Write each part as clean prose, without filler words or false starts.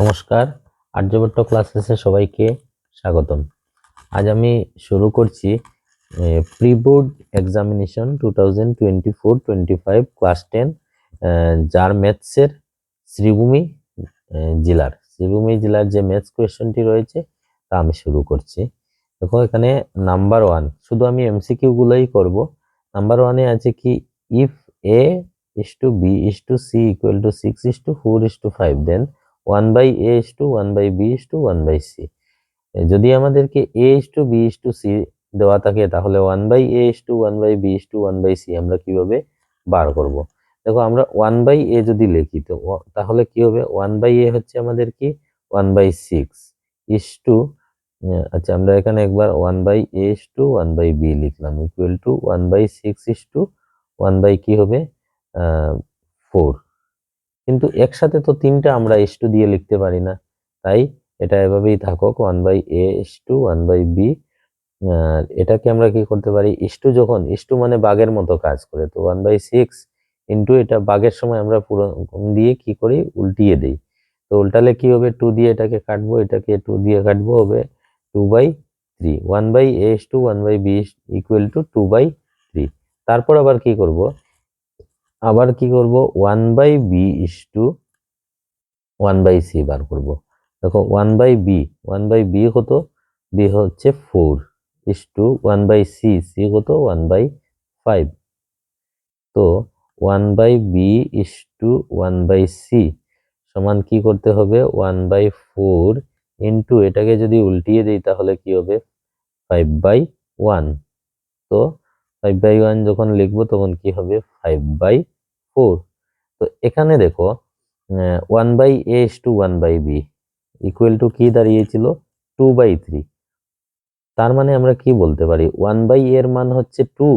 নমস্কার, আর্যভট্ট ক্লাসেসে সবাইকে স্বাগতম। আজ আমি শুরু করছি প্রি বোর্ড এক্সামিনেশন 2024-25 ক্লাস 10 যার ম্যাথসের শ্রীভূমি জেলার যে ম্যাথস কোয়েশ্চেনটি রয়েছে তা আমি শুরু করছি। দেখো এখানে নাম্বার 1, শুধু আমি এমসিকিউ গুলোই করব। নাম্বার 1-এ আছে কি, if a is to b is to c equal to 6:4:5 then 1/a is to 1/b is to 1/c। যদি আমাদেরকে a is to b is to c দেওয়া থাকে তাহলে 1/a is to 1/b is to 1/c আমরা কিভাবে বার করব। দেখো আমরা 1/a যদি লিখি তো তাহলে কি হবে, 1/a হচ্ছে আমাদের কি 1/6 is to আচ্ছা আমরা এখানে একবার 1/a is to 1/b লিখলাম ইকুয়াল টু 1/6 is to 1 কি হবে 4। কিন্তু একসাথে তো তিনটা আমরা s2 দিয়ে লিখতে পারি না, তাই এটা এভাবেই থাকুক 1/a is to 1/b। এটাকে আমরা কি করতে পারি, s2 যখন s2 মানে বাঘের মতো কাজ করে, তো 1/6 ইন্টু এটা বাঘের সময় আমরা পুরো দিয়ে কি করি উল্টিয়ে দেই, তো উল্টালে কি হবে 2 দিয়ে এটাকে কাটবো, এটাকে 2 দিয়ে কাটবো, হবে 2/3। 1/a is to 1/b equal to 2/3। তারপর আবার কি করব, 1/b is to 1/c বার করব। দেখো 1/b কত, b হচ্ছে 4 is to 1/c, c কত 1/5। তো 1/b is to 1/c সমান কি করতে হবে 1/4 ইন্টু এটাকে যদি উল্টিয়ে দিই তাহলে কি হবে 5/1। তো 5/1 যখন লিখবো তখন কি হবে 5/4। তো এখানে দেখো 1/a is to 1/b equal to কি দাঁড়িয়েছিল 2/3। তার মানে আমরা কি বলতে পারি 1/a এর মান হচ্ছে 2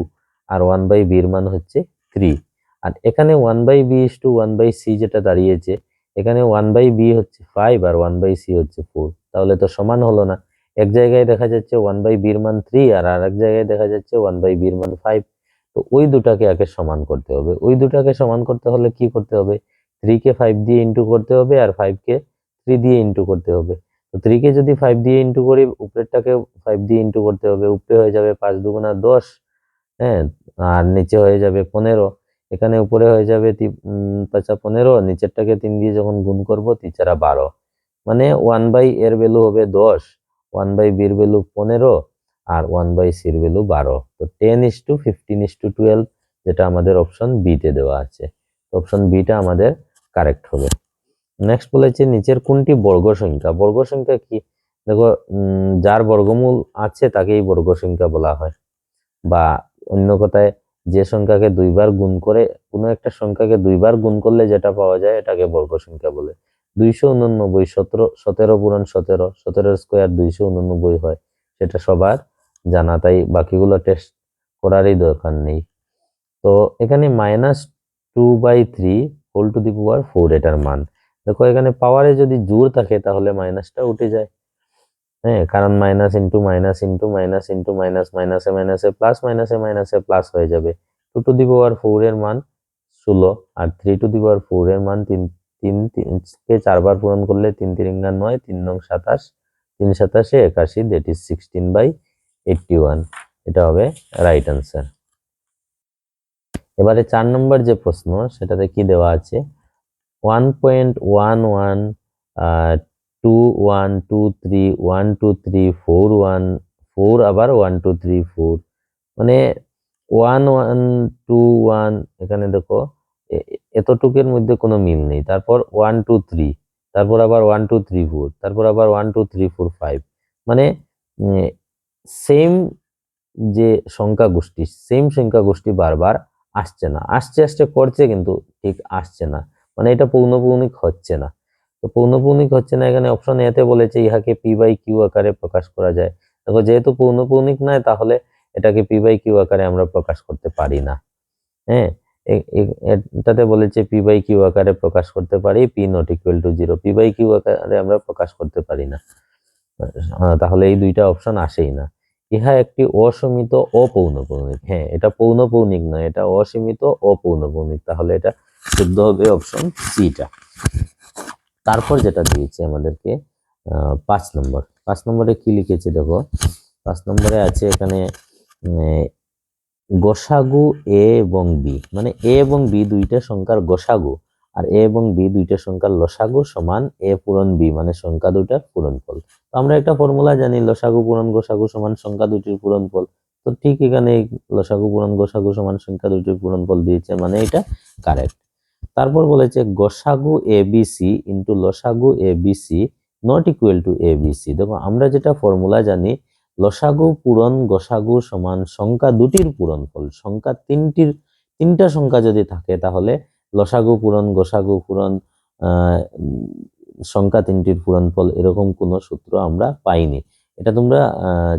আর 1/b এর মান হচ্ছে 3। আর এখানে 1/b is to 1/c যেটা দাঁড়িয়েছে, এখানে 1/b হচ্ছে 5 আর 1/c হচ্ছে 4, তাহলে তো সমান হলো না। এক জায়গায় দেখা যাচ্ছে 1/b এর মান 3 আর আরেক জায়গায় দেখা যাচ্ছে 1/b এর মান 5। তো ওই দুটাকে আগে সমান করতে হবে। ওই দুটাকে সমান করতে হলে কি করতে হবে, 3 কে 5 দিয়ে ইন্টু করতে হবে আর 5 কে 3 দিয়ে ইন্টু করতে হবে। তো 3 কে যদি 5 দিয়ে ইন্টু করি, উপরেরটাকে 5 দিয়ে ইন্টু করতে হবে, উপরে হয়ে যাবে 5 দুগুণা 10, হ্যাঁ, আর নিচে হয়ে যাবে 15। এখানে উপরে হয়ে যাবে 15, নিচেরটাকে 3 দিয়ে যখন গুণ করব 3 12, মানে 1/a এর ভ্যালু হবে 10, 1/b এর ভ্যালু 15 আর 1/c এর ভ্যালু 12। তো 10:15:12 যেটা আমাদের অপশন বি তে দেওয়া আছে, অপশন বি টা আমাদের কারেক্ট হবে। নেক্সট বলেছে নিচের কোনটি বর্গ সংখ্যা। বর্গ সংখ্যা কি, দেখো যার বর্গমূল আছে তাকেই বর্গ সংখ্যা বলা হয়, বা অন্য কথায় যে সংখ্যাকে দুইবার গুণ করে, কোনো একটা সংখ্যাকে দুইবার গুণ করলে যেটা পাওয়া যায় এটাকে বর্গ সংখ্যা বলে। 289 17 পূরণ 17, 17 স্কোয়ার 289 হয়, সেটা সবার জানা, তাই বাকিগুলো টেস্ট করারই দরকার নেই। তো এখানে -2/3 হোল টু দি পাওয়ার 4 এটার মান। দেখো এখানে পাওয়ারে যদি জোর থাকে তাহলে মাইনাসটা উঠে যায়, হ্যাঁ, কারণ minus into minus into minus into minus, মাইনাসে মাইনাসে প্লাস, মাইনাসে মাইনাসে প্লাস হয়ে যাবে। 2 টু দি পাওয়ার 4 এর মান 16 আর 3 টু দি পাওয়ার 4 এর মান 3 কে 4 বার পূরণ করলে 3 3 9, 3 9 27, 3 27 81, দ্যাট ইজ 16/81। এটা হবে রাইট আনসার। এবারে 4 নম্বর যে প্রশ্ন সেটাতে কি দেওয়া আছে, 1.11 2 1 2 3 1 2 3 4 1 4 আবার 1 2 3 4, মানে 1 1 2 1, এখানে দেখো এতটুকের মধ্যে কোনো মিল নেই। তারপর 1 2 3, তারপর আবার 1 2 3 4, তারপর আবার 1 2 3 4 5, মানে সেম যে সংখ্যা গোষ্ঠী, সেম সংখ্যা গোষ্ঠী বারবার আসছে না, আসছে করছে কিন্তু ঠিক আসছে না, মানে এটা পৌনঃপুনিক হচ্ছে না। তো পৌনঃপুনিক হচ্ছে না, এখানে অপশন এ তে বলেছে ইহাকে p/q আকারে প্রকাশ করা যায়। দেখো যেহেতু পৌনঃপুনিক নয় তাহলে এটাকে p/q আকারে আমরা প্রকাশ করতে পারি না, হ্যাঁ, এটাতে বলেছে p/q আকারে প্রকাশ করতে পারি, p not equal to 0, p/q আকারে আমরা প্রকাশ করতে পারি না, তাহলে এই দুইটা অপশন আসেই না। ইহা একটি অসীমিত অপৌনঃপুনিক, হ্যাঁ এটা পৌনঃপুনিক নয়, এটা অসীমিত অপৌনঃপুনিক, তাহলে এটা শুদ্ধ হবে অপশন সি টা। তারপর যেটা দিয়েছে আমাদেরকে 5 নম্বরে কি লিখেছে দেখো, 5 নম্বরে আছে এখানে গসাগু এ এবং বি, মানে এ এবং বি দুইটা সংখ্যার গসাগু আর এ এবং বি দুইটা সংখ্যার লসাগু সমান এ পূরণ বি, মানে সংখ্যা দুইটার পূরণফল। তো আমরা একটা ফর্মুলা জানি, লসাগু পূরণ গসাগু সমান সংখ্যা দুইটির পূরণফল। তো ঠিক এখানে লসাগু পূরণ গসাগু সমান সংখ্যা দুইটির পূরণফল দিয়েছে, মানে এটা কারেক্ট। তারপর বলেছে গসাগু এ বি সি ইন্টু লসাগু A B C not equal to A B C. দেখো আমরা যেটা ফর্মুলা জানি, লসাগু পূরণ গসাগু সমান সংখ্যা দুটির পূরণফল। সংখ্যা তিনটা সংখ্যা যদি থাকে তাহলে লসাগু পূরণ গসাগু পূরণ সংখ্যা তিনটির পূরণফল, এরকম কোনো সূত্র আমরা পাইনি। এটা তোমরা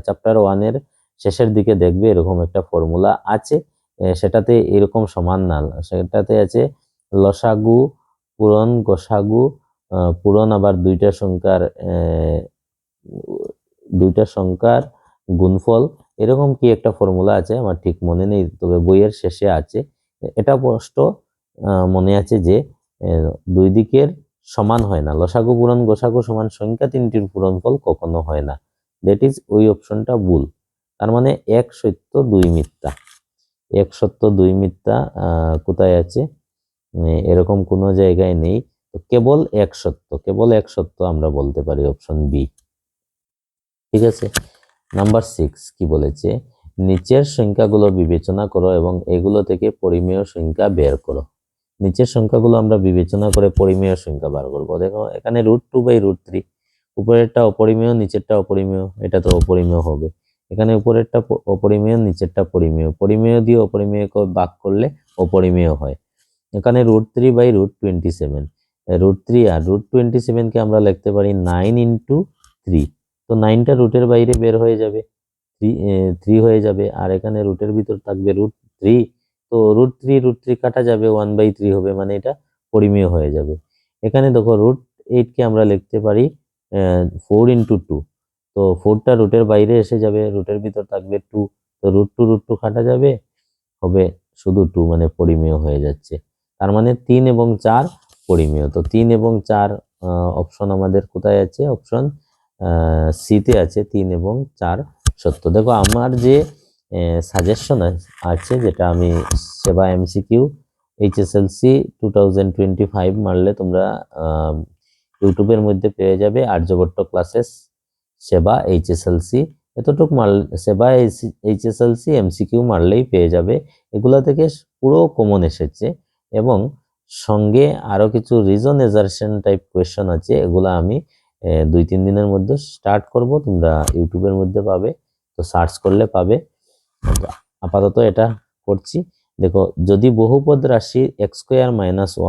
চ্যাপ্টার 1-এর শেষের দিকে দেখবে, এরকম একটা ফর্মুলা আছে। সেটাতে এরকম সমান না, সেটাতে আছে লসাগু পূরণ গসাগু পূরণ আবার দুইটা সংখ্যার গুণফল, এরকম কি একটা ফর্মুলা আছে, আমার ঠিক মনে নেই, তবে বইয়ের শেষে আছে। এটা স্পষ্ট মনে আছে যে দুই দিকের সমান হয় না, লসাগু পূরণ গসাগু সমান সংখ্যা তিনটির পূরণফল কখনো হয় না। দ্যাট ইজ ওই অপশনটা ভুল। তার মানে এক সত্য দুই মিথ্যা। এক সত্য দুই মিথ্যা কোথায় আছে, এরকম কোনো জায়গায় নেই। তো কেবল এক সত্য আমরা বলতে পারি অপশন বি। ঠিক আছে। নাম্বার 6 কি বলেছে, নিচের সংখ্যাগুলো বিবেচনা করো এবং এগুলো থেকে পরিমেয় সংখ্যা বের করো। নিচের সংখ্যাগুলো আমরা বিবেচনা করে পরিমেয় সংখ্যা বার করবো। দেখো এখানে √2/√3, উপরেরটা অপরিমেয় নিচেরটা অপরিমেয়, এটা তো অপরিমেয় হবে। এখানে উপরেরটা অপরিমেয় নিচেরটা পরিমেয়, পরিমেয় দিয়ে অপরিমেয়কে ভাগ করলে অপরিমেয় হয়। এখানে √3/√27, √3 আর √27 কে আমরা লিখতে পারি 9 × 3। তো 9টা রুটের বাইরে বের হয়ে যাবে, 3 হয়ে যাবে, আর এখানে রুটের ভিতর থাকবে √3। তো √3 কাটা যাবে, 1/3 হবে, মানে এটা পরিমেয় হয়ে যাবে। এখানে দেখো √8 কে আমরা লিখতে পারি 4 × 2। তো 4টা রুটের বাইরে এসে যাবে, রুটের ভিতর থাকবে 2। তো √2 কাটা যাবে, হবে শুধু 2, মানে পরিমেয় হয়ে যাচ্ছে। তার মানে 3 এবং 4 পরিমেয়। তো 3 এবং 4 অপশন আমাদের কোথায় আছে, অপশন সিতে আছে, 3 এবং 4 সত্য। দেখো আমার যে সাজেশন আছে, যেটা আমি সেবা MCQ HSLC 2025 মারলে তোমরা ইউটিউবের মধ্যে পেয়ে যাবে, আর্যভট্ট ক্লাসেস সেবা HSLC, এতটুক সেবা HSLC MCQ মারলেই পেয়ে যাবে। এগুলা থেকে পুরো কমন এসেছে, এবং সঙ্গে আরো কিছু রিজন এজারশন টাইপ কোয়েশ্চন আছে, এগুলা আমি 2-3 দিনের মধ্যে স্টার্ট করব, তোমরা ইউটিউবের মধ্যে পাবে, তো সার্চ করলে পাবে। আপাতত এটা করছি। দেখো যদি বহুপদ রাশি x² -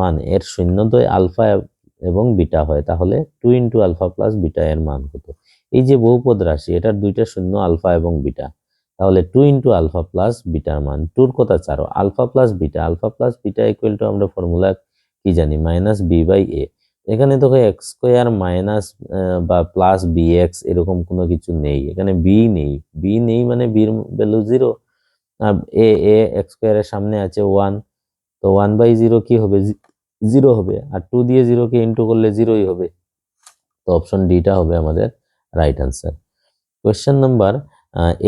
1 এর শূন্যদ্বয় আলফা এবং বিটা হয়, তাহলে 2 × আলফা প্লাস বিটা এর মান কত? এই যে বহুপদ রাশি, এটার দুইটা শূন্য আলফা এবং বিটা, তাহলে 2 × আলফা প্লাস বিটার মান, 2 কথা ছাড়ো, alpha plus beta equal to আমরা ফর্মুলা কি জানি, -b/a। এখানে দেখো x² মাইনাস বা প্লাস bx এরকম কোনো কিছু নেই, এখানে b নেই মানে b এর ভ্যালু 0। এ x² এর সামনে আছে 1, তো 1/0 কি হবে, 0 হবে, আর 2 দিয়ে 0 কে ইন্টু করলে 0ই হবে। তো অপশন ডিটা হবে আমাদের রাইট আনসার। কোয়েশ্চেন নাম্বার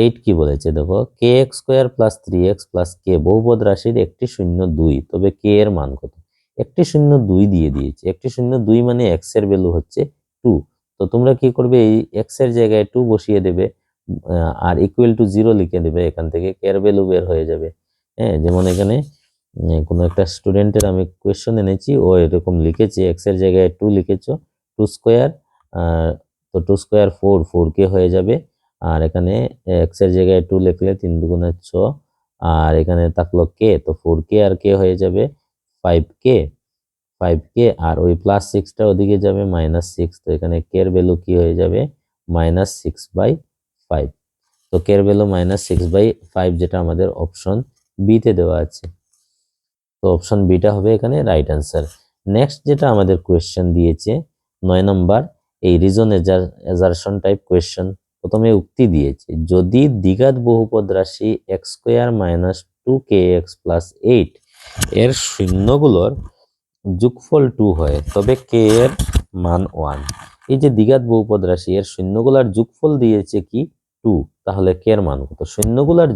8 কি বলেছে, দেখো kx² + 3x + k বহুপদ রাশির একটি 0 2, তবে k এর মান কত? একটি 0 2 দিয়ে দিয়েছে, একটি 0 2 মানে x এর ভ্যালু হচ্ছে 2। তো তোমরা কি করবে, এই x এর জায়গায় 2 বসিয়ে দেবে, আর ইকুয়াল টু 0 লিখে দেবে, এখান থেকে k এর ভ্যালু বের হয়ে যাবে। হ্যাঁ, যেমন এখানে কোনো একটা স্টুডেন্টের আমি কোয়েশ্চন এনেছি, ও এরকম লিখেছে, x এর জায়গায় 2 লিখেছো, 2², তো 2² 4, 4k হয়ে যাবে, আর এখানে x এর জায়গায় 2 লিখলে 3 × 2 = 6, আর এখানে থাকলো k, তো 4k আর k হয়ে যাবে 5k, আর ওই +6টা ওদিকে যাবে -6, তো এখানে k এর ভ্যালু কি হয়ে যাবে, -6/5। তো k এর ভ্যালু -6/5, যেটা আমাদের অপশন বি তে দেওয়া আছে। তো অপশন বিটা হবে এখানে রাইট আনসার। নেক্সট যেটা আমাদের কোয়েশ্চেন দিয়েছে 9 নম্বর, এই রিজন এজারশন টাইপ কোয়েশ্চেন। প্রথমে উক্তি দিয়েছে, যদি দ্বিঘাত বহুপদ রাশি x² - 2kx + 8 এর শূন্যগুলোর যোগফল 2 হয়, তবে k এর মান 1। এই যে দ্বিঘাত বহুপদ রাশি এর শূন্যগুলার যোগফল দিয়েছে কি 2, তাহলে কে এর মান কত? শূন্যগুলার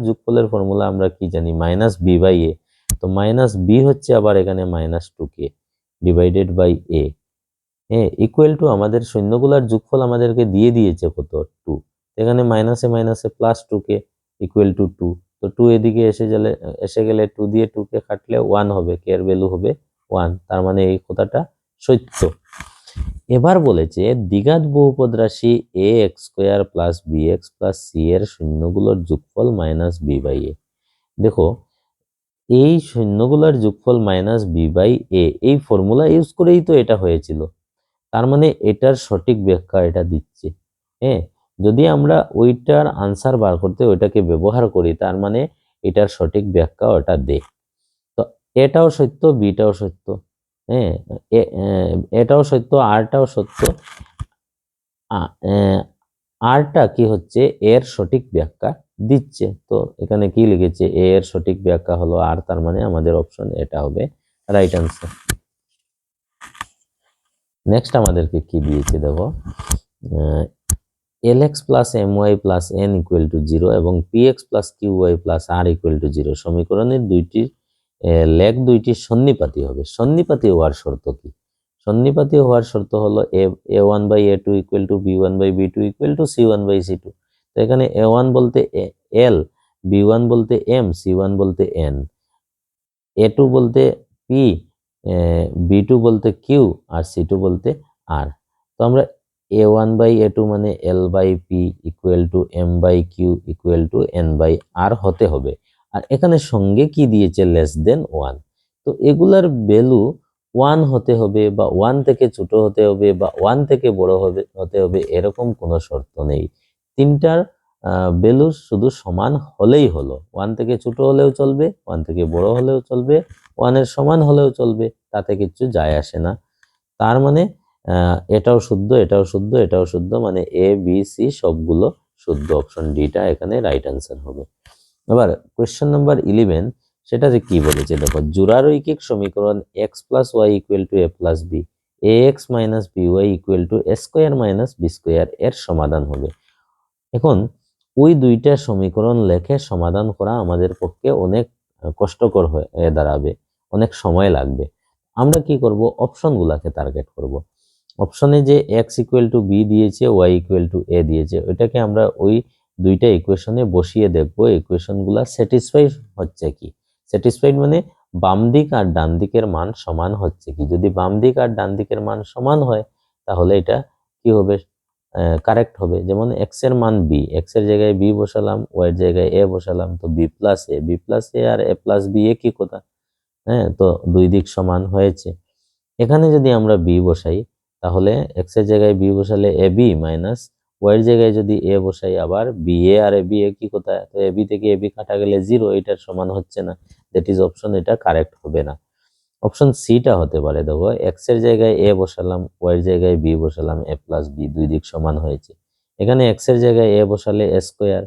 যোগফলের ফর্মুলা আমরা কি জানি? মাইনাস বি বাই এ। তো মাইনাস বি হচ্ছে আবার এখানে মাইনাস 2k ডিভাইডেড বাই এ, হ্যাঁ, ইকুয়াল টু আমাদের শূন্যগুলার যোগফল আমাদেরকে দিয়ে দিয়েছে কত? 2। এখানে মাইনাসে মাইনাসে প্লাস 2k ইকুয়াল টু 2। তো 2 এদিকে এসে গেলে 2 দিয়ে 2k কাটলে 1 হবে, কে এর ভ্যালু হবে 1। তার মানে এই কথাটা সত্য। এবার বলেছে দ্বিঘাত বহুপদ রাশি A X square plus B X plus C এর শূন্যগুলোর যোগফল মাইনাস বি বাই এ। দেখো, এই শূন্যগুলোর যোগফল মাইনাস বি বাই এ, এই ফর্মুলা ইউজ করেই তো এটা হয়েছিল। তার মানে এটার সঠিক ব্যাখ্যা এটা দিচ্ছে। হ্যাঁ, যদি আমরা ওইটার আনসার বার করতে ওইটাকে ব্যবহার করি, তার মানে এটার সঠিক ব্যাখ্যা ওটা দে। তো এটাও সত্য, বিটাও সত্য, হ্যাঁ, এটাও সত্য, আরটাও সত্য। আরটা কি হচ্ছে? এর সঠিক ব্যাখ্যা দিচ্ছে। তো এখানে কি লিখেছে? এ এর সঠিক ব্যাখ্যা হলো আর, তার মানে আমাদের অপশন এটা হবে রাইট আনসার। নেক্সট আমাদেরকে কি দিয়েছে দেখো, lx plus my plus n equal to 0 এবং px plus qy plus r equal to 0 সমীকরণের লেগ দুইটি সন্নিপাতী হবে। সন্নিপাতী হওয়ার শর্ত কি? সন্নিপাতী হওয়ার শর্ত হলো a1 by a2 equal to b1 by b2 equal to c1 by c2। তো এখানে a1 বলতে l, b1 বলতে m, c1 বলতে n, a2 বলতে p, b2 বলতে q আর c2 বলতে r। তো আমরা a1 বাই a2 মানে l by p equal to m by q equal to n by r হতে হবে। আর এখানে সঙ্গে কি দিয়েছে? Less then 1। তো এগুলার ভ্যালু 1 হতে হবে বা 1 থেকে ছোট হতে হবে বা 1 থেকে বড় হতে হবে, এরকম কোনো শর্ত নেই। তিনটার ভ্যালু শুধু সমান হলেই হলো। 1 থেকে ছোট হলেও চলবে, 1 থেকে বড় হলেও চলবে, 1 এর সমান হলেও চলবে, তাতে কিছু যায় আসে না। তার মানে এটাও শুদ্ধ, এটাও শুদ্ধ, এটাও শুদ্ধ, মানে এ বি সি সবগুলো শুদ্ধ। অপশন ডিটা এখানে রাইট আনসার হবে। এবার কোয়েশ্চেন নাম্বার 11, সেটাতে কি বলেছে দেখো, জোড়ারৈখিক সমীকরণ x plus y equal to a plus b, a x minus b Y equal to a square minus B square এর সমাধান হবে। এখন ওই দুইটা সমীকরণ লেখে সমাধান করা আমাদের পক্ষে অনেক কষ্টকর হয়ে দাঁড়াবে, অনেক সময় লাগবে। আমরা কি করব? অপশনগুলোকে টার্গেট করব। অপশনে যে এক্স ইকুয়াল টু বি দিয়েছে, ওয়াই ইকুয়াল টু এ দিয়েছে, ওইটাকে আমরা ওই দুইটা ইকুয়েশনে বসিয়ে দেখব ইকুয়েশনগুলা স্যাটিসফাই হচ্ছে কি। স্যাটিসফাইড মানে বাম দিক আর ডান দিকের মান সমান হচ্ছে কি। যদি বাম দিক আর ডান দিকের মান সমান হয়, তাহলে এটা কি হবে? কারেক্ট হবে। যেমন এক্স এর মান বি, এক্স এর জায়গায় বি বসালাম, ওয়াই এর জায়গায় এ বসালাম, তো বি প্লাস এ আর এ প্লাস বি একই কথা। হ্যাঁ, তো দুই দিক সমান হয়েছে। এখানে যদি আমরা বি বসাই, তাহলে এক্স এর জায়গায় বি বসালে এ বি মাইনাস ওয়াই এর জায়গায় যদি এ বসাই আবার B A R A B একই কথা। তো এ বি থেকে এ বি কাটা গেলে 0, এটার সমান হচ্ছে না। দ্যাট ইজ অপশন, এটা কারেক্ট হবে না। অপশন সিটা হতে পারে। দেখো, এক্স এর জায়গায় এ বসালাম, ওয়াই এর জায়গায় বি বসালাম, এ প্লাস বি, দুই দিক সমান হয়েছে। এখানে এক্স এর জায়গায় এ বসালে এ স্কোয়ার,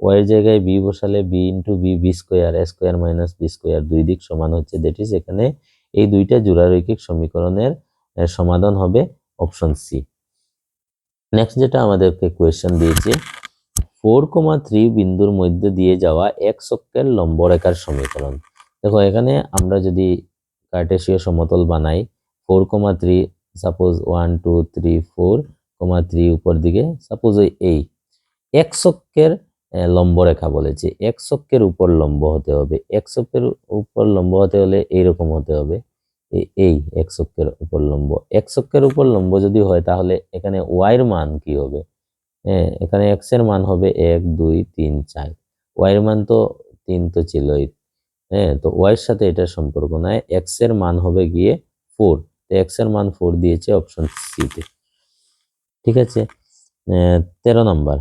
ওয়াই এর জায়গায় বি বসালে B into B, B square, A square minus B square, দুই দিক সমান হচ্ছে। দ্যাট ইজ এখানে এই দুইটা জোড়ারৈখিক সমীকরণের সমাধান হবে অপশন সি। নেক্সট যেটা আমাদেরকে কোয়েশ্চেন দিয়েছে, 4,3 বিন্দুর মধ্যে দিয়ে যাওয়া এক্স অক্ষের লম্বরেখার সমীকরণ। দেখো, এখানে আমরা যদি কার্টেসীয় সমতল বানাই, 4,3 সাপোজ 1 2 3 4,3 উপর দিকে, সাপোজ এই এক্স অক্ষের লম্বরেখা বলেছে, এক্স অক্ষের উপর লম্ব হতে হবে। এক্স অক্ষের উপর লম্ব হতে হলে এইরকম হতে হবে, এই এক্স অক্ষের উপর লম্ব। এক্স অক্ষের উপর লম্ব যদি হয়, তাহলে এখানে ওয়াই এর মান কি হবে? হ্যাঁ, এখানে এক্স এর মান হবে 1 2 3 4, ওয়াই এর মান তো 3 তো ছিলই। হ্যাঁ, তো ওয়াই এর সাথে এটার সম্পর্ক নাই। এক্স এর মান হবে গিয়ে 4, তো এক্স এর মান 4 দিয়েছে অপশন সি তে। ঠিক আছে। 13 নম্বর,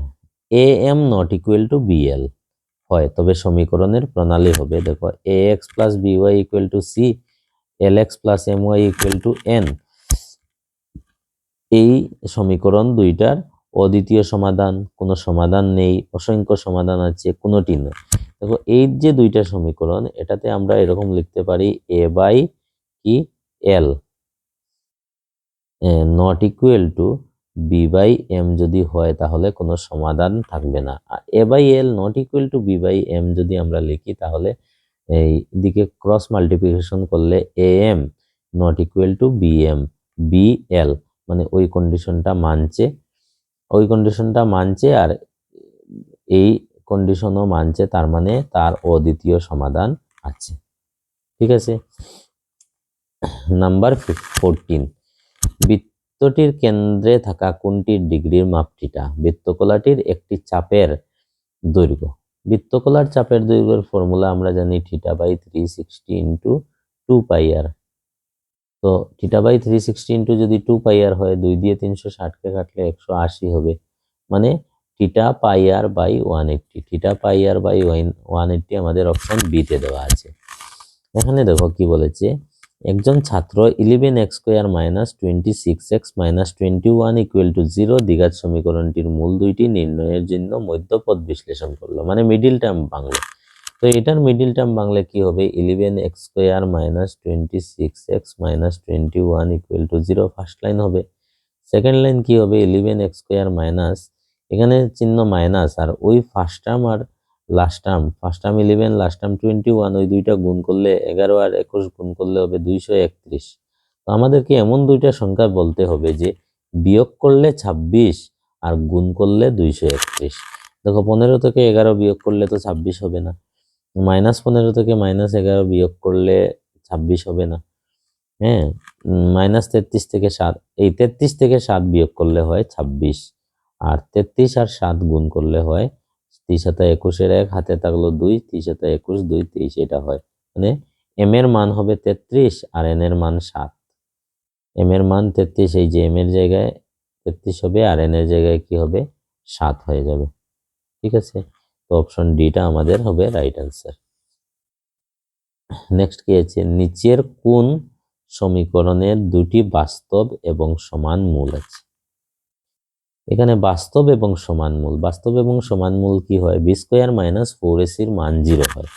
A M not equal to BL হয়, তবে সমীকরণের প্রণালী হবে। দেখো, A X plus B Y equal to C, L X plus M Y equal to N. এই সমীকরণ দুইটার অদ্বিতীয় সমাধান, কোনো সমাধান নেই, অসংখ্য সমাধান আছে, কোনোটি নয়। দেখো, এই যে দুইটা সমীকরণ, এটাতে আমরা এরকম লিখতে পারি এ বাই কি L, not equal to B by M যদি হয় তাহলে কোনো সমাধান থাকবে না। আর A by L not equal to B by M যদি আমরা লিখি তাহলে এই দিকে ক্রস মাল্টিপ্লিকেশন করলে A M not equal to B M B L, মানে ওই কন্ডিশনটা মানছে আর এই কন্ডিশনও মানছে, তার মানে তার অদ্বিতীয় সমাধান আছে। ঠিক আছে, নাম্বার 14, বৃত্তটির কেন্দ্রে থাকা কোণটির ডিগ্রির মাপ থিটা। বৃত্তকলাটির একটি চাপের দৈর্ঘ্য। বৃত্তকলার চাপের দৈর্ঘ্যের ফর্মুলা আমরা জানি থিটা বাই 360 ইন্টু 2 পাই আর। তো থিটা বাই 360 ইন্টু যদি 2 পাই আর হয়, 2 দিয়ে 360কে কাটলে 180 হবে, মানে theta pi r by 180। Theta pi r by 180 আমাদের অপশন বিতে দেওয়া আছে। এখানে দেখো কি বলেছে, একজন ছাত্র 11x square minus 26x minus 21 equal to 0 দ্বিঘাত সমীকরণটির মূল দুইটি নির্ণয়ের জন্য মধ্যপদ বিশ্লেষণ করলো, মানে মিডিল টার্ম বাংলা। তো এটার মিডিল টার্ম বাংলা কি হবে, 11x square minus 26x minus 21 equal to 0 first line হবে। সেকেন্ড লাইন কি হবে, 11x স্কোয়ার মাইনাস, এখানে চিহ্ন মাইনাস, আর ওই ফার্স্ট টার্ম আর last term, first term 11 last term 21, ওই দুইটা গুণ করলে 11 আর 21 গুণ করলে হবে 231। তো আমাদেরকে এমন দুইটা সংখ্যা বলতে হবে যে বিয়োগ করলে 26 আর গুণ করলে 231। দেখো 15 থেকে 11 বিয়োগ করলে তো 26 হবে না, -15 থেকে -11 বিয়োগ করলে 26 হবে না। হ্যাঁ, -33 থেকে 7, এই 33 থেকে 7 বিয়োগ করলে হয় 26, আর 33 আর 7 গুণ করলে হয় 3×7=21, 1 হাতে থাকলো 2, 3×7=21, 2 23, এটা হয়। মানে এম এর মান হবে 33 আর এন এর মান 7। এম এর মান 33, এই যে এম এর জায়গায় 33 হবে আর এন এর জায়গায় কি হবে 7 হয়ে যাবে। ঠিক আছে, তো অপশন ডিটা আমাদের হবে রাইট অ্যান্সার। নেক্সট কি আছে, নিচের কোন সমীকরণের দুটি বাস্তব এবং সমান মূল আছে। এখানে বাস্তব এবং সমান মূল কি হয়, বি স্কোয়ার মাইনাস 4ac এর মান 0 হয়।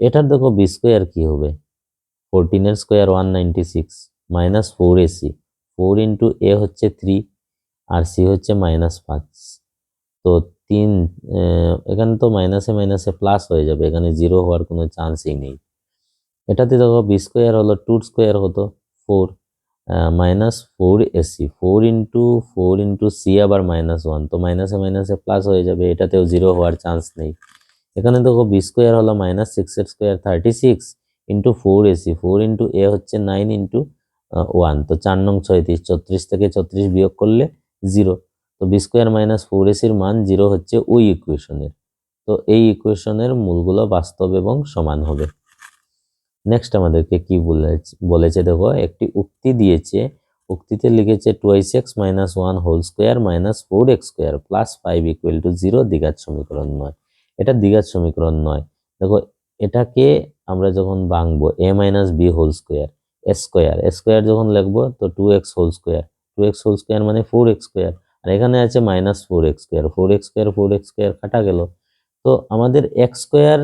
এটার দেখো বি স্কোয়ার কি হবে, 14 এর স্কোয়ার 196 মাইনাস 4ac, 4 ইন্টু এ হচ্ছে 3 আর সি হচ্ছে -5। তো 3, এখানে তো মাইনাসে মাইনাসে প্লাস হয়ে যাবে, এখানে 0 হওয়ার কোনো চান্সই নেই। এটাতে দেখো বি স্কোয়ার হলো 2 স্কোয়ার হতো 4 মাইনাস 4ac, 4 ইন্টু সি আবার -1, তো মাইনাসে মাইনাসে প্লাস হয়ে যাবে, এটাতেও 0 হওয়ার চান্স নেই। এখানে দেখো বি স্কোয়ার হলো -6 এর স্কোয়ার 36 ইন্টু 4ac, 4 ইন্টু এ হচ্ছে 9 ইন্টু 1, তো 4 নং 36, 34 থেকে 34 বিয়োগ করলে 0। তো বি স্কোয়ার মাইনাস 4ac এর মান 0 হচ্ছে ওই ইকুয়েশনের। তো এই ইকুয়েশনের মূলগুলো বাস্তব এবং সমান হবে। নেক্সট আমাদেরকে কি বলেছে দেখো, একটি উক্তি দিয়েছে, উক্তিতে লিখেছে 2x minus 1 whole square minus 4x square plus 5 equal to 0 দ্বিঘাত সমীকরণ নয়। এটা দ্বিঘাত সমীকরণ নয়। দেখো এটাকে আমরা যখন ভাঙবো a minus b whole square square যখন লিখবো, তো 2x হোল স্কোয়ার মানে 4x স্কোয়ার, আর এখানে আছে -4x স্কোয়ার, 4x স্কোয়ার কাটা গেল, তো আমাদের x স্কোয়ার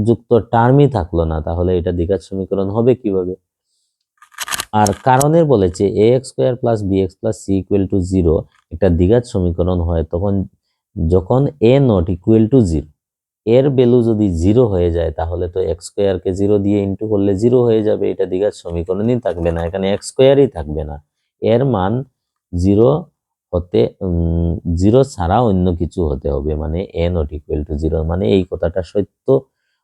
যুক্ত টার্মই থাকলো না, তাহলে এটা দ্বিঘাত সমীকরণ হবে কিভাবে। আর কারণের বলেছে ax square plus bx plus c equal to 0 একটা দ্বিঘাত সমীকরণ হয় তখন যখন a নট ইকুয়াল টু 0, এর ভ্যালু যদি 0 হয়ে যায় তাহলে তো x স্কোয়ারকে 0 দিয়ে ইন্টু করলে 0 হয়ে যাবে, এটা দ্বিঘাত সমীকরণই থাকবে না, এখানে x স্কোয়ারই থাকবে না, এর মান 0 হতে 0 ছাড়া অন্য কিছু হতে হবে, মানে a নট ইকুয়াল টু 0, মানে এই কথাটা সত্য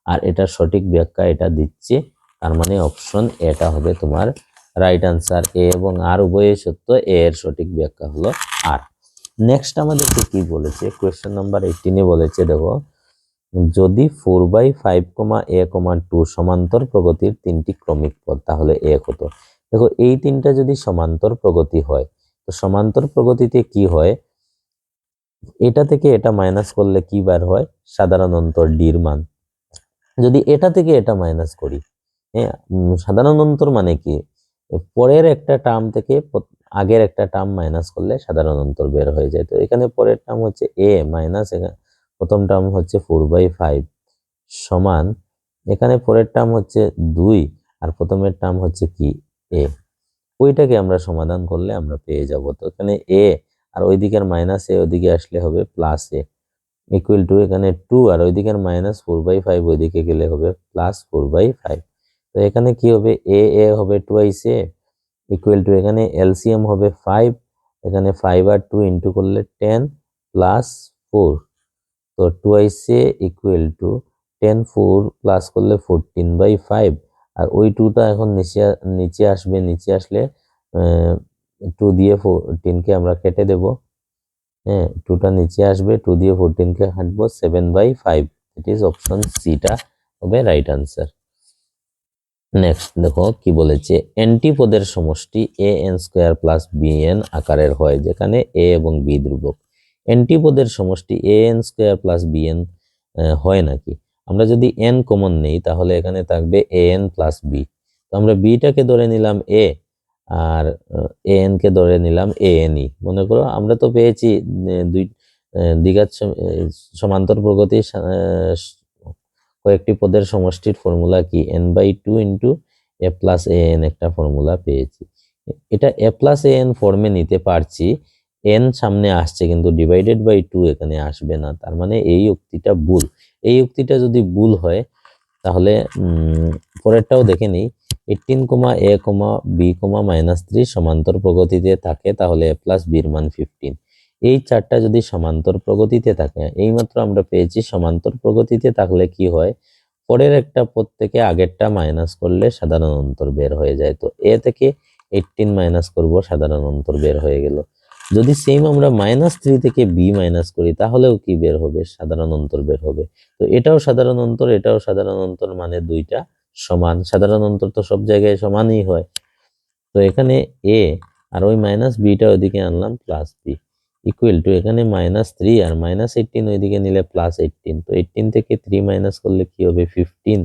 আর এটা সঠিক ব্যাখ্যা এটা দিচ্ছে, তার মানে অপশন এটা হবে তোমার রাইট আনসার। এ এবং আর উভয়ই সত্য, এ এর সঠিক ব্যাখ্যা হলো আর। নেক্সট আমাদেরকে কি বলেছে, কোয়েশ্চেন নাম্বার 18 বলেছে দেখো, যদি 4/5, a, 2 সমান্তর প্রগতির তিনটি ক্রমিক পদ তাহলে a কত। দেখো এই তিনটা যদি সমান্তর প্রগতি হয়, তো সমান্তর প্রগতিতে কি হয়, এটা থেকে এটা মাইনাস করলে কি বার হয়, সাধারণ অন্তর ডির মান। যদি এটা থেকে এটা মাইনাস করি, হ্যাঁ, সাধারণ অন্তর মানে কি, পরের একটা টার্ম থেকে আগের একটা টার্ম মাইনাস করলে সাধারণ অন্তর বের হয়ে যায়। তো এখানে পরের টার্ম হচ্ছে a মাইনাস, প্রথম টার্ম হচ্ছে 4/5 সমান, এখানে পরের টার্ম হচ্ছে 2 আর প্রথমের টার্ম হচ্ছে কি a, ওইটাকে আমরা সমাধান করলে আমরা পেয়ে যাব। তো এখানে এ আর ওই দিকের মাইনাস এ ওইদিকে আসলে হবে প্লাস এ ইকুয়াল টু এখানে 2 আর ওই দিকের -4/5 ওইদিকে গেলে হবে +4/5। তো এখানে কি হবে, এ হবে টুয়াইস এ ইকুয়াল টু এখানে এলসিএম হবে 5, এখানে 5 আর 2 ইন্টু করলে 10 প্লাস 4। তো twice A equal to 10 4 plus করলে 14/5 আর ওই 2টা এখন নিচে আসবে, নিচে আসলে 2 দিয়ে 14কে আমরা কেটে দেব। হ্যাঁ, 2টা নিচে আসবে, 2 দিয়ে 14কে কাটবো 7/5। ইট ইজ অপশন সিটা হবে রাইট আনসার। নেক্সট দেখো কি বলেছে, অ্যান্টিপদের সমষ্টি a n square plus b n আকারের হয় যেখানে এ এবং বি ধ্রুবক। অ্যান্টিপদের সমষ্টি a n square plus b n হয় নাকি? আমরা যদি এন কমন নেই তাহলে এখানে থাকবে এ এন প্লাস বি। তো আমরা বিটাকে ধরে নিলাম এ আর এ এন কে ধরে নিলাম এ এন ই। মনে করো আমরা তো পেয়েছি দুই দ্বিঘাত সমান্তর প্রগতির কয়েকটি পদের সমষ্টির ফর্মুলা কি, n/2 into A plus A N একটা ফর্মুলা পেয়েছি। এটা এ প্লাস এ এন ফর্মে নিতে পারছি, এন সামনে আসছে কিন্তু ডিভাইডেড বাই 2 এখানে আসবে না, তার মানে এই উক্তিটা ভুল। এই উক্তিটা যদি ভুল হয় তাহলে পরেরটাও দেখে নিই। 18, a, b, -3 সমান্তর প্রগতিতে থাকে তাহলে a প্লাস বির মান 15। এই চারটা যদি সমান্তর প্রগতিতে থাকে, এইমাত্র আমরা পেয়েছি সমান্তর প্রগতিতে থাকলে কি হয়, পরের একটা পদ থেকে আগেরটা মাইনাস করলে সাধারণ অন্তর বের হয়ে যায়। তো এ থেকে 18 মাইনাস করব, সাধারণ অন্তর বের হয়ে গেল। যদি সেম আমরা -3 থেকে বি মাইনাস করি তাহলেও কি বের হবে, সাধারণ অন্তর বের হবে। তো এটাও সাধারণ অন্তর, এটাও সাধারণ অন্তর, মানে দুইটা সমান। সাধারণ অন্তর তো সব জায়গায় সমানই হয়। তো এখানে এ আর ওই -বিটা ওইদিকে আনলাম প্লাস বি ইকুয়াল টু এখানে -3 আর -18 ওইদিকে নিলে +18। তো 18 থেকে 3 মাইনাস করলে কি হবে 15।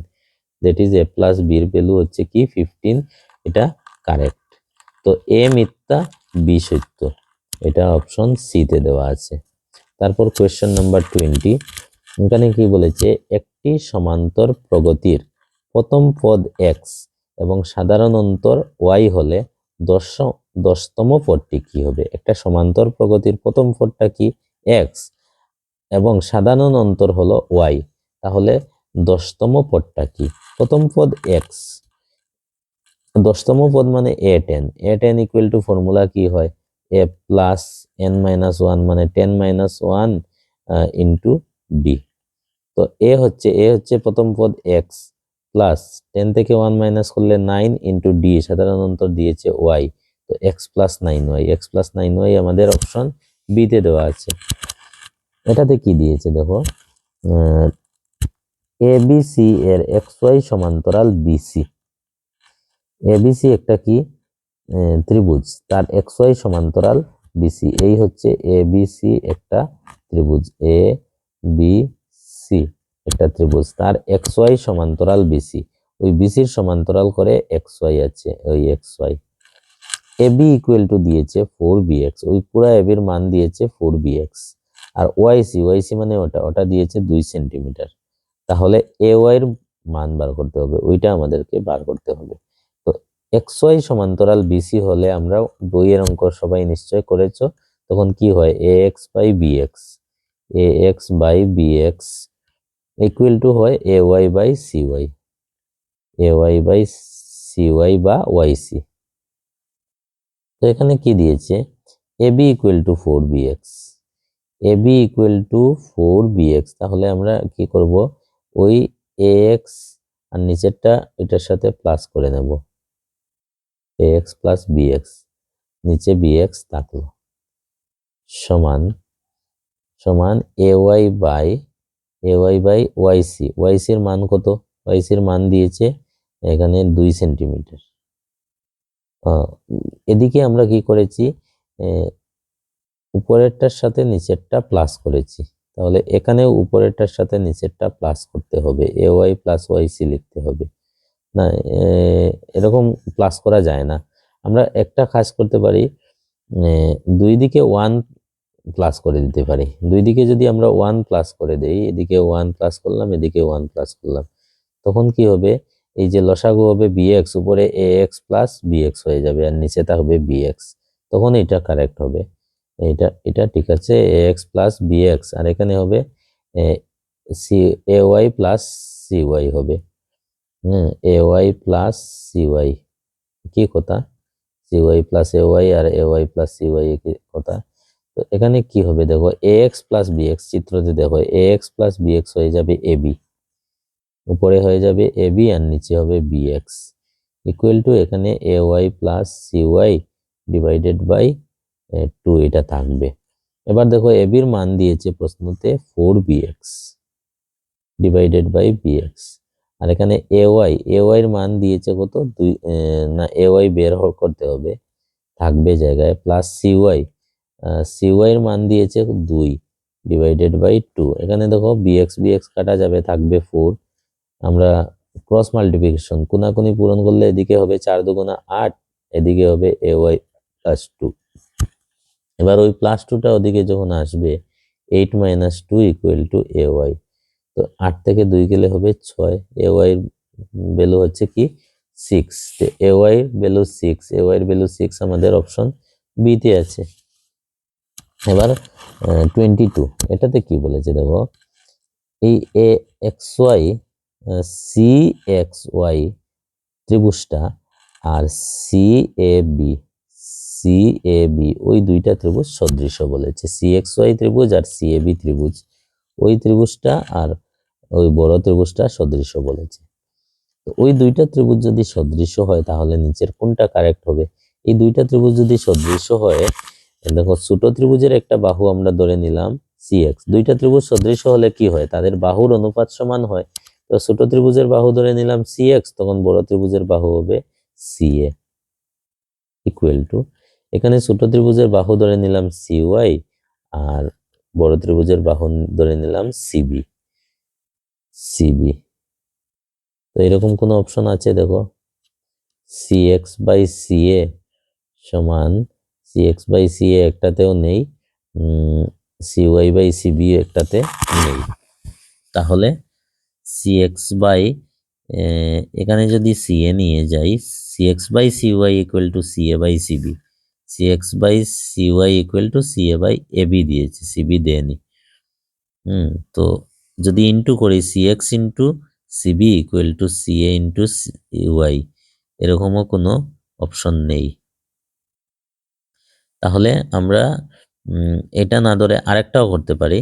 দ্যাট ইজ এ প্লাস বির ভ্যালু হচ্ছে কি 15। এটা কারেক্ট। তো এ মিথ্যা বি সত্য, এটা অপশন সি তে দেওয়া আছে। তারপর কোয়েশ্চেন নাম্বার 20, এখানে কি বলেছে, একটি সমান্তর প্রগতির প্রথম পদ এক্স এবং সাধারণ অন্তর ওয়াই হলে 10তম পদটি কি হবে? একটা সমান্তর প্রগতির প্রথম পদটা কি এক্স এবং সাধারণ অন্তর হলো ওয়াই, তাহলে 10তম পদটা কি? প্রথম পদ এক্স, 10তম পদ মানে a10 ইকুয়াল টু ফর্মুলা কি হয়, a প্লাস n-1 মানে 10-1 ইন্টু ডি। তো এ হচ্ছে প্রথম পদ এক্স প্লাস 10 থেকে 1 মাইনাস করলে 9 ইন্টু ডি, সাধারণ অন্তর দিয়েছে ওয়াই। তো x+9y আমাদের অপশন বি তে দেওয়া আছে। এটাতে কি দিয়েছে দেখো, এবিসি এর xy সমান্তরাল বিসি। এবিসি একটা কি ত্রিভুজ, তার xy সমান্তরাল বিসি। এই হচ্ছে এবিসি একটা ত্রিভুজ, এ বি সি একটা ত্রিভুজ, তার xy সমান্তরাল বিসি। ওই বিসির সমান্তরাল করে xy আছে, ওই xy। এবি ইকুয়াল টু দিয়েছে 4bx, ওই পুরা এবির মান দিয়েছে 4bx। আর ওয়াইসি মানে ওটা দিয়েছে 2 সেন্টিমিটার। তাহলে এ ওয়াই এর মান বার করতে হবে, ওইটা আমাদেরকে বার করতে হবে। তো xy সমান্তরাল বিসি হলে আমরা বইয়ের অঙ্ক সবাই নিশ্চয় করেছো, তখন কি হয় ax by bx equal to হয় ay বাইcy বা ওয়াইসি। তো এখানে কি দিয়েছে, ab ইকুয়াল টু 4bx, তাহলে আমরা কি করব, ওই ax আর নিচেরটা এটার সাথে প্লাস করে নেব, ax প্লাস bx, নিচে bx থাকলো, সমান সমান ay বাই ওয়াইসি এর মান কত, ওয়াইসি এর মান দিয়েছে এখানে 2 সেন্টিমিটার। এদিকে আমরা কি করেছি, উপরেরটার সাথে নিচেরটা প্লাস করেছি, তাহলে এখানেও উপরেরটার সাথে নিচেরটা প্লাস করতে হবে, ay প্লাস ওয়াইসি লিখতে হবে না, এরকম প্লাস করা যায় না। আমরা একটা কাজ করতে পারি, দুই দিকে 1 প্লাস করে দিতে পারি। দুই দিকে যদি আমরা 1 প্লাস করে দেই, এদিকে 1 প্লাস করলাম, এদিকে 1 প্লাস করলাম, তখন কি হবে, এই যে লসাগু হবে bx, উপরে ax প্লাস bx হয়ে যাবে আর নিচে থাকবে bx, তখন এটা কারেক্ট হবে। এটা এটা ঠিক আছে, ax প্লাস bx, আর এখানে হবে ay প্লাস cy হবে। ay প্লাস cy কি কথা, cy প্লাস ay আর ay প্লাস cy কি কথা। তো এখানে কি হবে দেখো, ax প্লাস bx, চিত্রতে দেখো ax প্লাস bx হয়ে যাবে ab, উপরে হয়ে যাবে ab আর নিচে হবে bx, ইকুয়াল টু এখানে ay প্লাস cy ডিভাইডেড বাই 2 এটা থাকবে। এবার দেখো ab এর মান দিয়েছে প্রশ্নতে 4bx ডিভাইডেড বাই bx, আর এখানে ay এর মান দিয়েছে কত 2, না ay বের করতে হবে, থাকবে জায়গায় প্লাস cy এর মান দিয়েছে 2 ডিভাইডেড বাই 2, এখানে দেখো bx কাটা যাবে, থাকবে 4, আমরা ক্রস মাল্টিপ্লিকেশন কোনাকুনি পূরণ করলে এদিকে হবে 4 দুগুণা 8, এদিকে হবে ay প্লাস 2। এবার ওই প্লাস 2টা ওদিকে যখন আসবে 8 মাইনাস 2 ইকুয়াল টু ay, তো 8 থেকে 2 গেলে হবে 6, ay এর ভ্যালু হচ্ছে কি 6, তো ay এর ভ্যালু 6, ay এর ভ্যালু 6 আমাদের অপশন বি তে আছে। এবার 22 এটাতে কি বলেছে দেখো, এই axy cxy ত্রিভুজটা আর CAB ওই দুইটা ত্রিভুজ সদৃশ বলেছে, cxy ত্রিভুজ আর CAB ত্রিভুজ, ওই ত্রিভুজটা আর ওই বড় ত্রিভুজটা সদৃশ বলেছে। তো ওই দুইটা ত্রিভুজ যদি সদৃশ হয় তাহলে নিচের কোনটা কারেক্ট হবে। এই দুইটা ত্রিভুজ যদি সদৃশ হয়, দেখো ছোট ত্রিভুজের একটা বাহু আমরা ধরে নিলাম cx, দুইটা ত্রিভুজ সদৃশ হলে কি হয়, তাদের বাহুর অনুপাত সমান হয়। তো ছোট ত্রিভুজের বাহু ধরে নিলাম cx, তখন বড় ত্রিভুজের বাহু হবে ca ইকুয়াল টু, এখানে ছোট ত্রিভুজের বাহু ধরে নিলাম cy আর বড় ত্রিভুজের বাহু ধরে নিলাম cb। তো এরকম কোন অপশন আছে দেখো, cx বাই ca সমান, cx বাই ca একটাতেও নেই, cy বাই cb একটাতে নেই, তাহলে cx বাই এখানে যদি ca নিয়ে যাই, cx by cy equal to ca by cb, cx by cy equal to ca by ab দিয়েছে, cb দেয়নি। তো যদি ইন্টু করি cx into cb equal to ca into cy, এরকমও কোনো অপশন নেই। তাহলে আমরা এটা না ধরে আরেকটাও করতে পারি,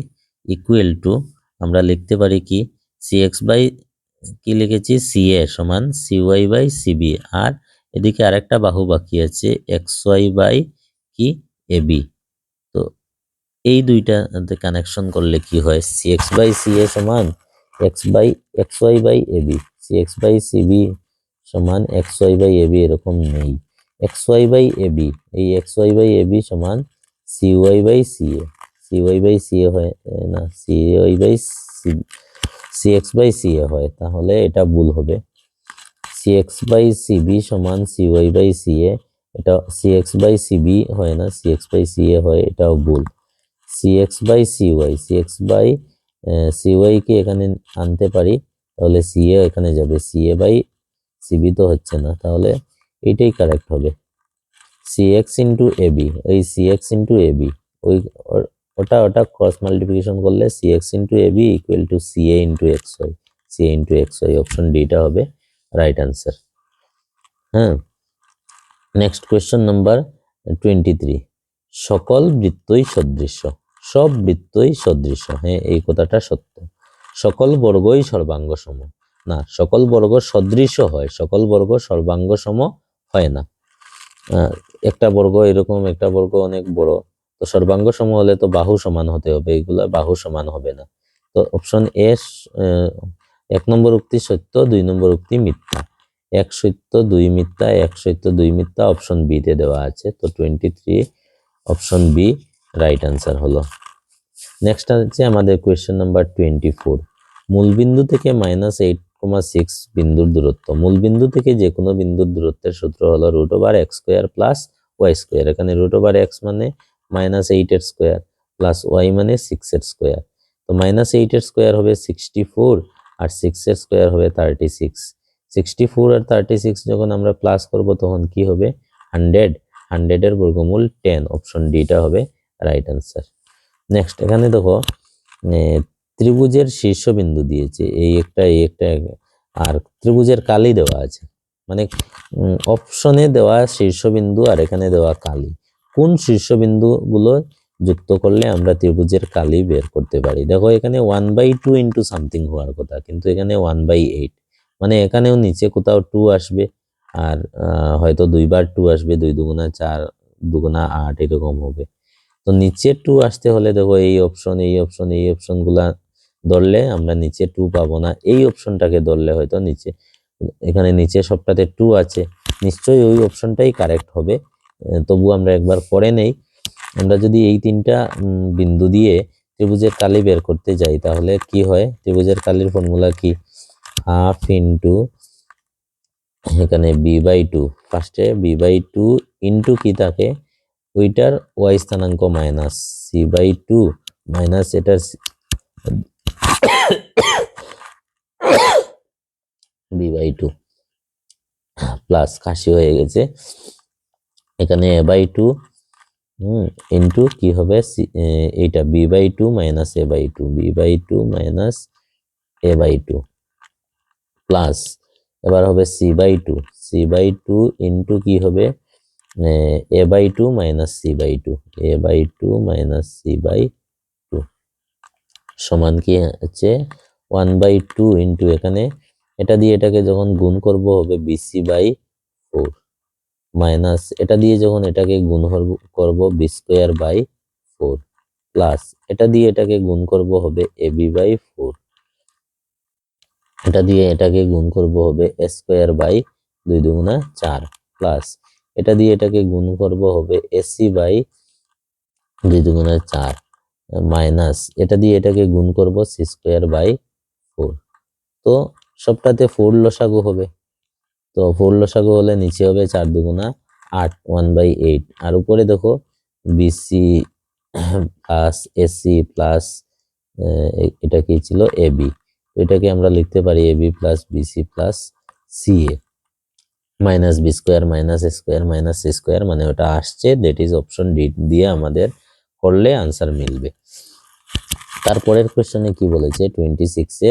ইকুয়াল টু আমরা লিখতে পারি কি cx বাই কি লিখেছি ca সমান cy বাই cb, আর এদিকে আরেকটা বাহু বাকি আছে xy বাই কি ab। তো এই দুইটাতে কানেকশন করলে কি হয়, cx বাই ca সমান xy by ab, cx by cb সমান xy বাই ab, এরকম নেই। xy বাই ab, এই xy বাই ab সমান cy by ca, cy by ca হয় না, cy by cx by ca হয়, তাহলে এটা ভুল হবে। cx বাই cb সমান cy বাই ca, এটা cx বাই cb হয় না, cx বাই ca হয়, এটাও ভুল। cx by cy, cx by cy কে এখানে আনতে পারি, তাহলে ca এখানে যাবে, ca বাই cb তো হচ্ছে না, তাহলে এটাই কারেক্ট হবে, cx ইন্টু ab, এই cx ইন্টু ab, ওই ওটা ক্রস মাল্টিপ্লিকেশন করলে cx into ab equal to ca into xy, ca into xy, option ডিটা হবে রাইট আনসার। হ্যাঁ, নেক্সট কোয়েশ্চন নাম্বার 23, সকল বৃত্তই সদৃশ্য, সব বৃত্তই সদৃশ্য, হ্যাঁ এই কথাটা সত্য। সকল বর্গই সর্বাঙ্গ সম, না সকল বর্গ সদৃশ্য হয়, সকল বর্গ সর্বাঙ্গ সম হয় না। একটা বর্গ এরকম, একটা বর্গ অনেক বড়, তো সর্বাঙ্গ সম হলে তো বাহু সমান হতে হবে, এগুলা বাহু সমান হবে না। তো অপশন এ 1 নম্বর উক্তি সত্য, 2 নম্বর উক্তি মিথ্যা, 1 সত্য 2 মিথ্যা, 1 সত্য 2 মিথ্যা, অপশন বি তে দেওয়া আছে। তো 23 অপশন বি রাইট আনসার হলো। নেক্সট আছে আমাদের কোয়েশ্চেন নাম্বার 24, মূলবিন্দু থেকে -8,6 বিন্দুর দূরত্ব, মূলবিন্দু থেকে যে কোনো বিন্দুর দূরত্বের সূত্র হলো √x square plus y square, এখানে √x মানে -8 এর স্কয়ার প্লাস y মানে 6 এর স্কয়ার। তো -8 এর স্কয়ার হবে 64 আর 6 এর স্কয়ার হবে 36, 64 আর 36 যখন আমরা প্লাস করব তখন কি হবে 100, 100 এর বর্গমূল 10, অপশন ডিটা হবে রাইট অ্যান্সার। নেক্সট এখানে দেখো ত্রিভুজের শীর্ষবিন্দু দিয়েছে এই একটা আর ত্রিভুজের কালি দেওয়া আছে, মানে অপশনে দেওয়া শীর্ষবিন্দু আর এখানে দেওয়া কালি, কোন শীর্ষবিন্দুগুলো যুক্ত করলে আমরা ত্রিভুজের কালি বের করতে পারি। দেখো এখানে 1/2 ইন্টু সামথিং হওয়ার কথা, কিন্তু এখানে 1/8, মানে এখানেও নিচে কোথাও 2 আসবে আর হয়তো 2 বার 2 আসবে, 2 দুগুণা 4, দুগুণা 8 এরকম হবে। তো নিচে 2 আসতে হলে দেখো এই অপশনগুলা ধরলে আমরা নিচে 2 পাবো না, এই অপশনটাকে ধরলে হয়তো নিচে, এখানে নিচে সবটাতে 2 আছে, নিশ্চয়ই ওই অপশনটাই কারেক্ট হবে। তবু আমরা একবার করে নেই। আমরা যদি এই তিনটা বিন্দু দিয়ে ত্রিভুজের কালি বের করতে যাই তাহলে কি হয়, ত্রিভুজের কালির ফর্মুলা কি, হাফ ইন্টু এখানে b/2, ফার্স্টে b/2 ইন্টু কি থাকে ওইটার y স্থানাঙ্ক মাইনাস c/2 মাইনাস এটার b/2 প্লাস কাশি হয়ে গেছে, এখানে a/2 ইন্টু কি হবে এইটা b/2 minus a/2, b/2 minus a/2 plus এবার হবে c/2 ইন্টু কি হবে a/2 minus c/2, a/2 minus c/2 সমান কি হচ্ছে 1/2 ইন্টু এখানে এটা দিয়ে এটাকে যখন গুণ করব হবে bc/4 মাইনাস এটা দিয়ে যখন এটাকে গুণ করব b²/4 প্লাস এটা দিয়ে এটাকে গুণ করব হবে ab/4, এটা দিয়ে এটাকে গুণ করব হবে a²/2 দুগুণা 4 প্লাস এটা দিয়ে এটাকে গুণ করব হবে ac/2 দুগুণা 4 মাইনাস এটা দিয়ে এটাকে গুণ করব c²/4। তো সবটাতে 4 লসাগু হবে, তো 4 লসাগু হলে নিচে হবে 4 দুগুণা 8, 1/8 আর উপরে দেখো বিসি প্লাস এসি প্লাস এটা কি ছিল এবি, তো এটাকে আমরা লিখতে পারি AB plus BC plus CA minus B square minus A square minus C square, মানে ওটা আসছে, দ্যাট ইজ অপশন ডি দিয়ে আমাদের করলে আনসার মিলবে। তারপরের কোশ্চেনে কি বলেছে 26 এ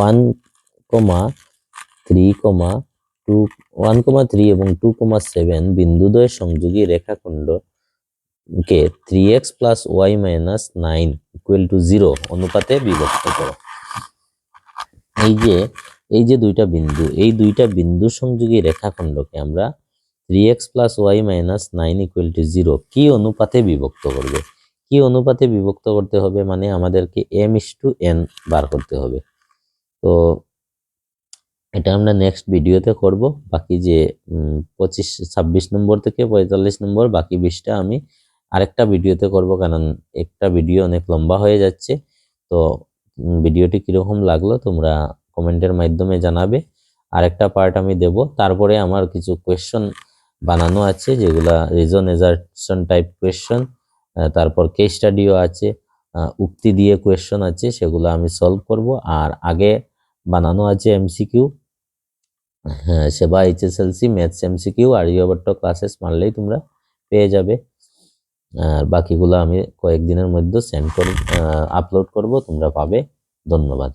1,3 এবং 2,7 বিন্দুদ্বয় সংযোগী রেখাখণ্ডকে 3x plus y minus 9 equal to 0 অনুপাতে বিভক্ত করো। এই যে দুইটা বিন্দু সংযোগী রেখাখণ্ডকে আমরা 3x plus y minus 9 equal to 0 কি অনুপাতে বিভক্ত করবে, কি অনুপাতে বিভক্ত করতে হবে, মানে আমাদেরকে m/n বার করতে হবে। তো এটা আমরা নেক্সট ভিডিওতে করব, বাকি যে 26 নম্বর থেকে 45 নম্বর বাকি 20টা আমি আরেকটা ভিডিওতে করব, কারণ একটা ভিডিও অনেক লম্বা হয়ে যাচ্ছে। তো ভিডিওটি কিরকম লাগলো তোমরা কমেন্টের মাধ্যমে জানাবে, আরেকটা পার্ট আমি দেব। তারপরে আমার কিছু কোয়েশ্চন বানানো আছে যেগুলা রিজন এজারশন টাইপ কোয়েশ্চন, তারপর কেস স্টাডিও আছে, উক্তি দিয়ে কোয়েশ্চন আছে, সেগুলো আমি সলভ করব। আর আগে বানানো আছে এমসিকিউ, হ্যাঁ SEBA HSLC maths MCQ Aryabhatta classes মারলেই তোমরা পেয়ে যাবে। আর বাকিগুলো আমি কয়েকদিনের মধ্যে আপলোড করব, তোমরা পাবে। ধন্যবাদ।